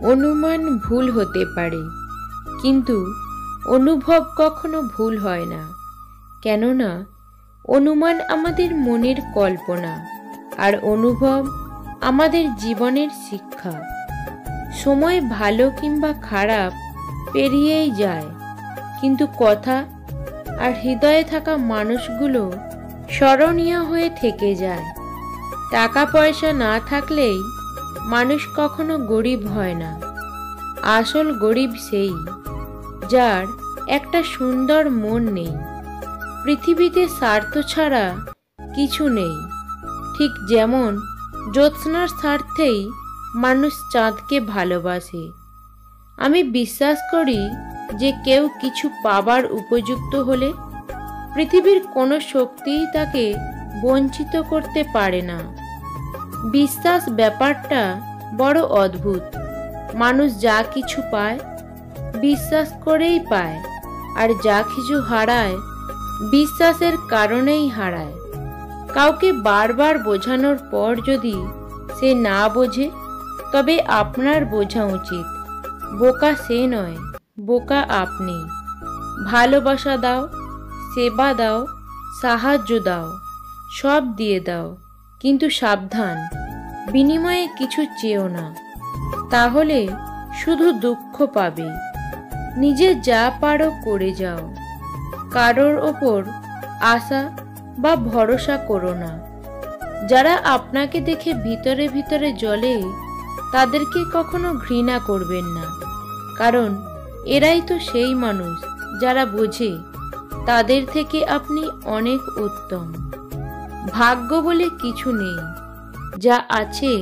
অনুমান ভুল হতে পারে, কিন্তু অনুভব কখনো ভুল হয় না। কেননা অনুমান আমাদের মনের কল্পনা, আর অনুভব আমাদের জীবনের শিক্ষা। সময় ভালো কিংবা খারাপ পেরিয়েই যায়, কিন্তু কথা আর হৃদয়ে থাকা মানুষগুলো স্মরণীয় হয়ে থেকে যায়। টাকা পয়সা না থাকলেই মানুষ কখনো গরিব হয় না। আসল গরিব সেই, যার একটা সুন্দর মন নেই। পৃথিবীতে স্বার্থ ছাড়া কিছু নেই। ঠিক যেমন জ্যোৎস্নার স্বার্থেই মানুষ চাঁদকে ভালোবাসে। আমি বিশ্বাস করি যে কেউ কিছু পাবার উপযুক্ত হলে পৃথিবীর কোনো শক্তিই তাকে বঞ্চিত করতে পারে না। বিশ্বাস ব্যাপারটা বড় অদ্ভুত। মানুষ যা কিছু পায় বিশ্বাস করেই পায়, আর যা কিছু হারায় বিশ্বাসের কারণেই হারায়। কাউকে বারবার বোঝানোর পর যদি সে না বোঝে, তবে আপনার বোঝা উচিত। বোকা সে নয়, বোকা আপনি। ভালোবাসা দাও, সেবা দাও, সাহায্য দাও, সব দিয়ে দাও, কিন্তু সাবধান, বিনিময়ে কিছু চেও না। তাহলে শুধু দুঃখ পাবে। নিজে যা পারো করে যাও। কারোর ওপর আশা বা ভরসা করো না। যারা আপনাকে দেখে ভিতরে ভিতরে জ্বলে, তাদেরকে কখনো ঘৃণা করবেন না, কারণ এরাই তো সেই মানুষ যারা বোঝে তাদের থেকে আপনি অনেক উত্তম। ভাগ্য বলে কিছু নেই। যা আছে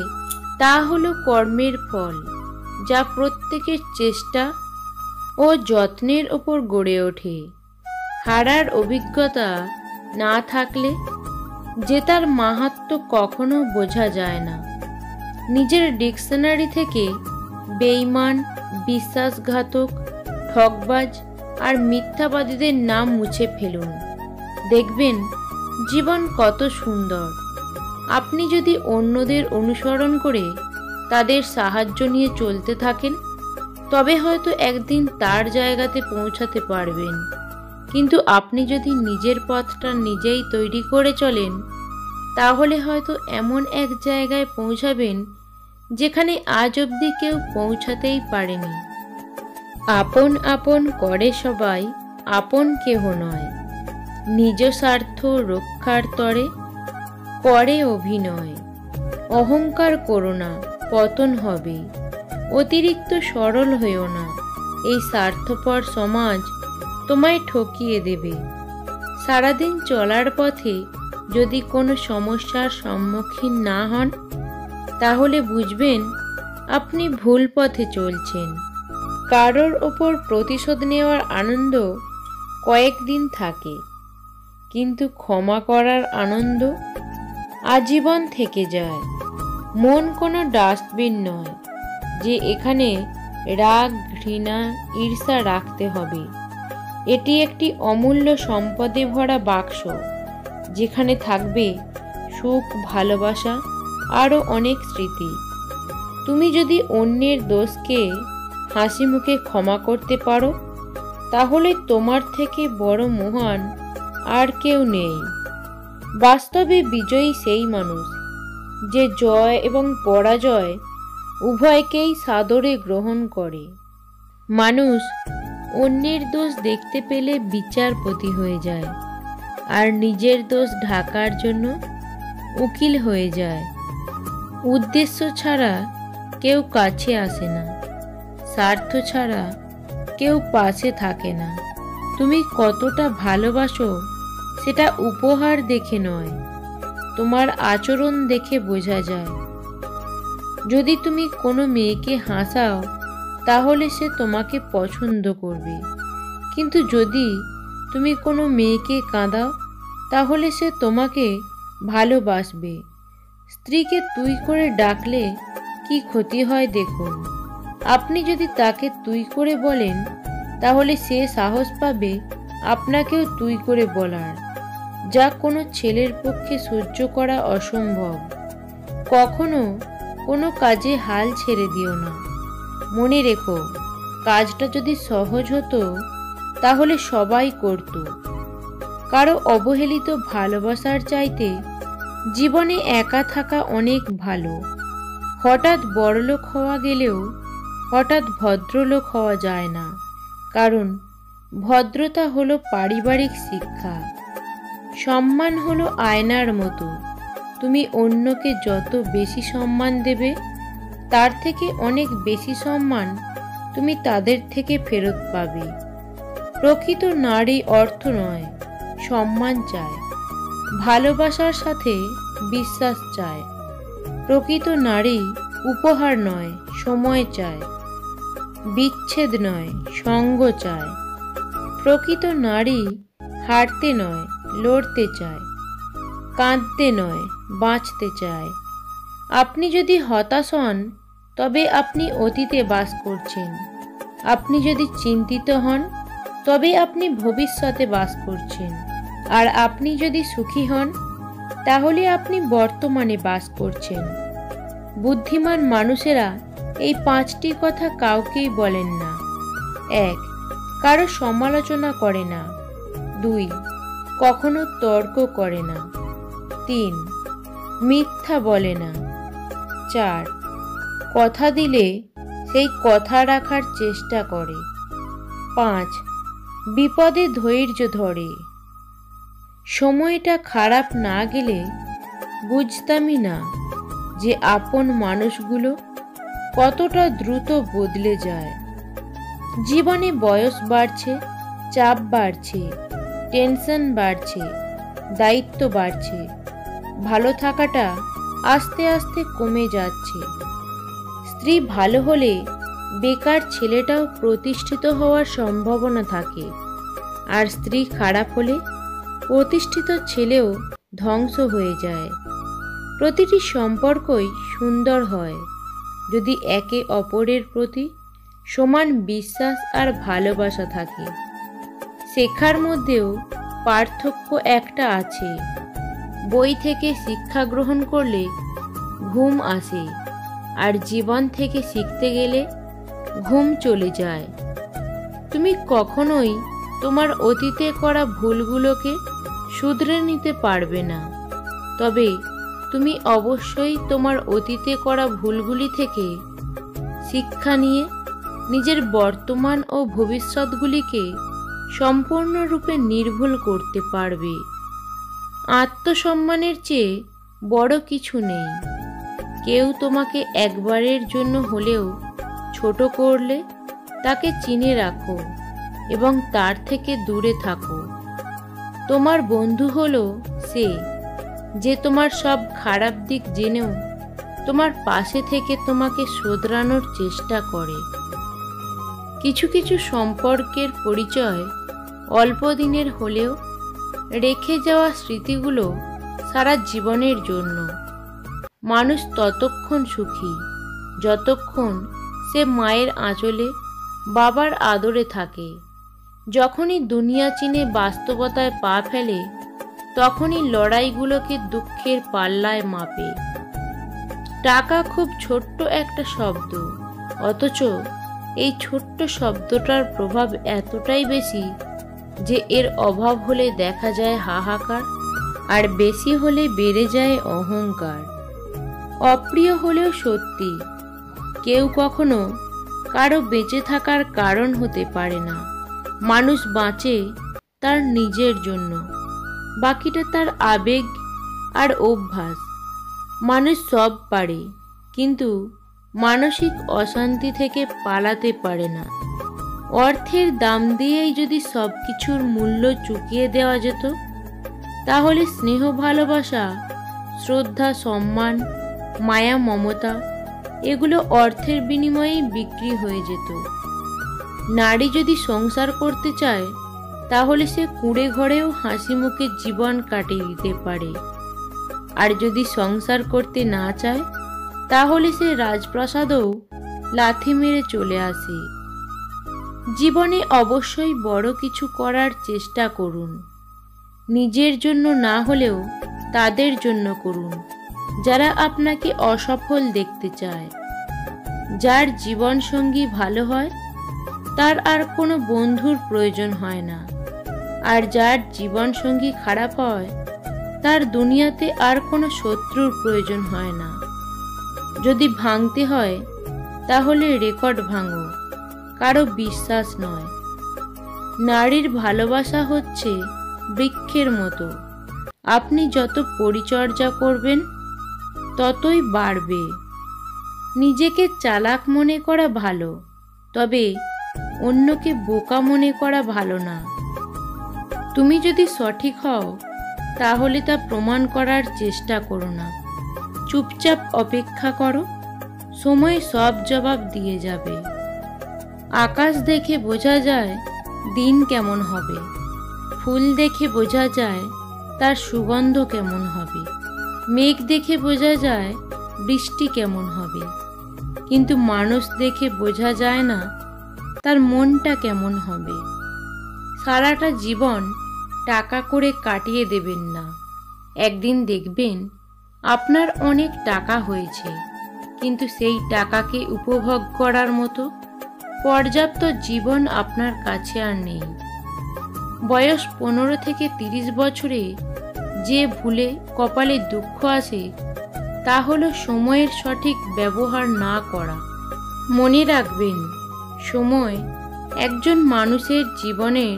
তা হলো কর্মের ফল, যা প্রত্যেকের চেষ্টা ও যত্নের ওপর গড়ে ওঠে। হারার অভিজ্ঞতা না থাকলে জেতার মাহাত্ম্য কখনো বোঝা যায় না। নিজের ডিকশনারি থেকে বেঈমান, বিশ্বাসঘাতক, ঠকবাজ আর মিথ্যাবাদীদের নাম মুছে ফেলুন। দেখবেন জীবন কত সুন্দর। আপনি যদি অন্যদের অনুসরণ করে তাদের সাহায্য নিয়ে চলতে থাকেন, তবে হয়তো একদিন তার জায়গাতে পৌঁছাতে পারবেন। কিন্তু আপনি যদি নিজের পথটা নিজেই তৈরি করে চলেন, তাহলে হয়তো এমন এক জায়গায় পৌঁছাবেন যেখানে আজ অবধি কেউ পৌঁছাতেই পারেনি। আপন আপন করে সবাই, আপন কেহ নয়। নিজ স্বার্থ রক্ষার তরে করে অভিনয়। অহংকার করো না, পতন হবে। অতিরিক্ত সরল হইও না, এই স্বার্থপর সমাজ তোমায় ঠকিয়ে দেবে। সারাদিন চলার পথে যদি কোনো সমস্যার সম্মুখীন না হন, তাহলে বুঝবেন আপনি ভুল পথে চলছেন। কারোর ওপর প্রতিশোধ নেওয়ার আনন্দ কয়েকদিন থাকে, কিন্তু ক্ষমা করার আনন্দ আজীবন থেকে যায়। মন কোনো ডাস্টবিন নয় যে এখানে রাগ, ঘৃণা, ঈর্ষা রাখতে হবে। এটি একটি অমূল্য সম্পদে ভরা বাক্স, যেখানে থাকবে সুখ, ভালোবাসা, আরও অনেক স্মৃতি। তুমি যদি অন্যের দোষকে হাসি মুখে ক্ষমা করতে পারো, তাহলে তোমার থেকে বড় মহান আর কেউ নেই। বাস্তবে বিজয়ী সেই মানুষ যে জয় এবং পরাজয় উভয়কেই সাদরে গ্রহণ করে। মানুষ অন্যের দোষ দেখতে পেলে বিচারপতি হয়ে যায়, আর নিজের দোষ ঢাকার জন্য উকিল হয়ে যায়। উদ্দেশ্য ছাড়া কেউ কাছে আসে না, স্বার্থ ছাড়া কেউ পাশে থাকে না। তুমি কতটা ভালোবাসো সেটা উপহার দেখে নয়, তোমার আচরণ দেখে বোঝা যায়। যদি তুমি কোনো মেয়েকে হাসাও, তাহলে সে তোমাকে পছন্দ করবে, কিন্তু যদি তুমি কোনো মেয়েকে কাঁদাও, তাহলে সে তোমাকে ভালোবাসবে। স্ত্রীকে তুই করে ডাকলে কি ক্ষতি হয় দেখুন। আপনি যদি তাকে তুই করে বলেন, তাহলে সে সাহস পাবে আপনাকেও তুই করে বলার, যা কোনো ছেলের পক্ষে সহ্য করা অসম্ভব। কখনো কোনো কাজে হাল ছেড়ে দিও না। মনে রেখো, কাজটা যদি সহজ হতো তাহলে সবাই করত। কারো অবহেলিত ভালোবাসার চাইতে জীবনে একা থাকা অনেক ভালো। হঠাৎ বড়লোক হওয়া গেলেও হঠাৎ ভদ্রলোক হওয়া যায় না, কারণ ভদ্রতা হলো পারিবারিক শিক্ষা। সম্মান হলো আয়নার মতো, তুমি অন্যকে যত বেশি সম্মান দেবে তার থেকে অনেক বেশি সম্মান তুমি তাদের থেকে ফেরত পাবে। প্রকৃত নারী অর্থ নয়, সম্মান চায়, ভালোবাসার সাথে বিশ্বাস চায়। প্রকৃত নারী উপহার নয়, সময় চায়, বিচ্ছেদ নয়, সঙ্গ চায়। প্রকৃত নারী হারতে নয়, লড়তে চায়, কাঁদতে নয়, বাঁচতে চায়। আপনি যদি হতাশ হন তবে আপনি অতীতে বাস করছেন। আপনি যদি চিন্তিত হন তবে আপনি ভবিষ্যতে বাস করছেন। আর আপনি যদি সুখী হন তাহলে আপনি বর্তমানে বাস করছেন। বুদ্ধিমান মানুষেরা এই 5টি কথা কাউকেই বলেন না। 1. কারো সমালোচনা করে না। 2. কখনো তর্ক করে না। 3. মিথ্যা বলে না। 4. কথা দিলে সেই কথা রাখার চেষ্টা করে। 5. বিপদে ধৈর্য ধরে। সময়টা খারাপ না গেলে বুঝতামই না যে আপন মানুষগুলো কতটা দ্রুত বদলে যায়। জীবনে বয়স বাড়ছে, চাপ বাড়ছে, টেনশন বাড়ছে, দায়িত্ব বাড়ছে, ভালো থাকাটা আস্তে আস্তে কমে যাচ্ছে। স্ত্রী ভালো হলে বেকার ছেলেটাও প্রতিষ্ঠিত হওয়ার সম্ভাবনা থাকে, আর স্ত্রী খারাপ হলে প্রতিষ্ঠিত ছেলেও ধ্বংস হয়ে যায়। প্রতিটি সম্পর্কই সুন্দর হয় যদি একে অপরের প্রতি সমান বিশ্বাস আর ভালোবাসা থাকে। শেখার মধ্যেও পার্থক্য একটা আছে। বই থেকে শিক্ষা গ্রহণ করলে ঘুম আসে, আর জীবন থেকে শিখতে গেলে ঘুম চলে যায়। তুমি কখনোই তোমার অতীতে করা ভুলগুলোকে শুধরে নিতে পারবে না, তবে তুমি অবশ্যই তোমার অতীতে করা ভুলগুলি থেকে শিক্ষা নিয়ে নিজের বর্তমান ও ভবিষ্যৎগুলিকে সম্পূর্ণরূপে নির্ভুল করতে পারবে। আত্মসম্মানের চেয়ে বড় কিছু নেই। কেউ তোমাকে একবারের জন্য হলেও ছোট করলে তাকে চিনে রাখো এবং তার থেকে দূরে থাকো। তোমার বন্ধু হলো সে যে তোমার সব খারাপ দিক জেনেও তোমার পাশে থেকে তোমাকে শোধরানোর চেষ্টা করে। কিছু কিছু সম্পর্কের পরিচয় অল্প দিনের হলেও রেখে যাওয়া স্মৃতিগুলো সারা জীবনের জন্য। মানুষ ততক্ষণ সুখী যতক্ষণ সে মায়ের আঁচলে, বাবার আদরে থাকে। যখনই দুনিয়া চিনে বাস্তবতায় পা ফেলে তখনই লড়াইগুলোকে দুঃখের পাল্লায় মাপে। টাকা খুব ছোট্ট একটা শব্দ, অথচ এই ছোট্ট শব্দটার প্রভাব এতটাই বেশি যে এর অভাব হলে দেখা যায় হাহাকার, আর বেশি হলে বেড়ে যায় অহংকার। অপ্রিয় হলেও সত্যি, কেউ কখনো কারো বেঁচে থাকার কারণ হতে পারে না। মানুষ বাঁচে তার নিজের জন্য, বাকিটা তার আবেগ আর অভ্যাস। মানুষ সব পারে, কিন্তু মানসিক অশান্তি থেকে পালাতে পারে না। অর্থের দাম দিয়েই যদি সব কিছুর মূল্য চুকিয়ে দেওয়া যেত তাহলে স্নেহ, ভালোবাসা, শ্রদ্ধা, সম্মান, মায়া, মমতা এগুলো অর্থের বিনিময়েই বিক্রি হয়ে যেত। নারী যদি সংসার করতে চায় তাহলে সে কুঁড়ে ঘরেও হাসি মুখে জীবন কাটিয়ে দিতে পারে, আর যদি সংসার করতে না চায় তাহলে সে রাজপ্রাসাদেও লাথি মেরে চলে আসে। জীবনে অবশ্যই বড় কিছু করার চেষ্টা করুন। নিজের জন্য না হলেও তাদের জন্য করুন যারা আপনাকে অসফল দেখতে চায়। যার জীবন সঙ্গী ভালো হয় তার আর কোনো বন্ধুর প্রয়োজন হয় না, আর যার জীবন সঙ্গী খারাপ হয় তার দুনিয়াতে আর কোনো শত্রুর প্রয়োজন হয় না। যদি ভাঙতে হয় তাহলে রেকর্ড ভাঙো, কারো বিশ্বাস নয়। নারীর ভালোবাসা হচ্ছে বৃক্ষের মতো, আপনি যত পরিচর্যা করবেন ততই বাড়বে। নিজেকে চালাক মনে করা ভালো, তবে অন্যকে বোকা মনে করা ভালো না। তুমি যদি সঠিক হও তাহলে তা প্রমাণ করার চেষ্টা করো না, চুপচাপ অপেক্ষা করো, সময় সব জবাব দিয়ে যাবে। আকাশ দেখে বোঝা যায় দিন কেমন হবে, ফুল দেখে বোঝা যায় তার সুগন্ধ কেমন হবে, মেঘ দেখে বোঝা যায় বৃষ্টি কেমন হবে, কিন্তু মানুষ দেখে বোঝা যায় না তার মনটা কেমন হবে। সারাটা জীবন টাকা করে কাটিয়ে দেবেন না, একদিন দেখবেন আপনার অনেক টাকা হয়েছে, কিন্তু সেই টাকাকে উপভোগ করার মতো পর্যাপ্ত জীবন আপনার কাছে আর নেই। বয়স 15 থেকে 30 বছরে যে ভুলে কপালে দুঃখ আসে তা হলো সময়ের সঠিক ব্যবহার না করা। মনে রাখবেন, সময় একজন মানুষের জীবনের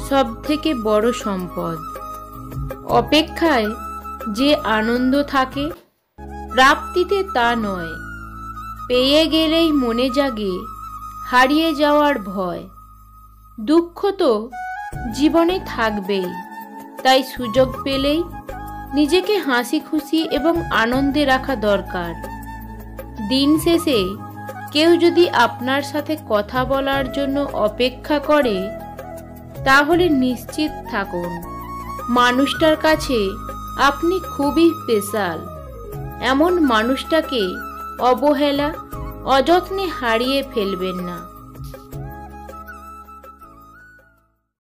সবথেকে বড় সম্পদ। অপেক্ষায় যে আনন্দ থাকে, প্রাপ্তিতে তা নয়। পেয়ে গেলেই মনে জাগে হারিয়ে যাওয়ার ভয়। দুঃখ তো জীবনে থাকবেই, তাই সুযোগ পেলেই নিজেকে হাসি খুশি এবং আনন্দে রাখা দরকার। দিন শেষে কেউ যদি আপনার সাথে কথা বলার জন্য অপেক্ষা করে তাহলে নিশ্চিত থাকুন মানুষটার কাছে আপনি খুবই স্পেশাল। এমন মানুষটাকে অবহেলা অযত্নে হারিয়ে ফেলবেন না।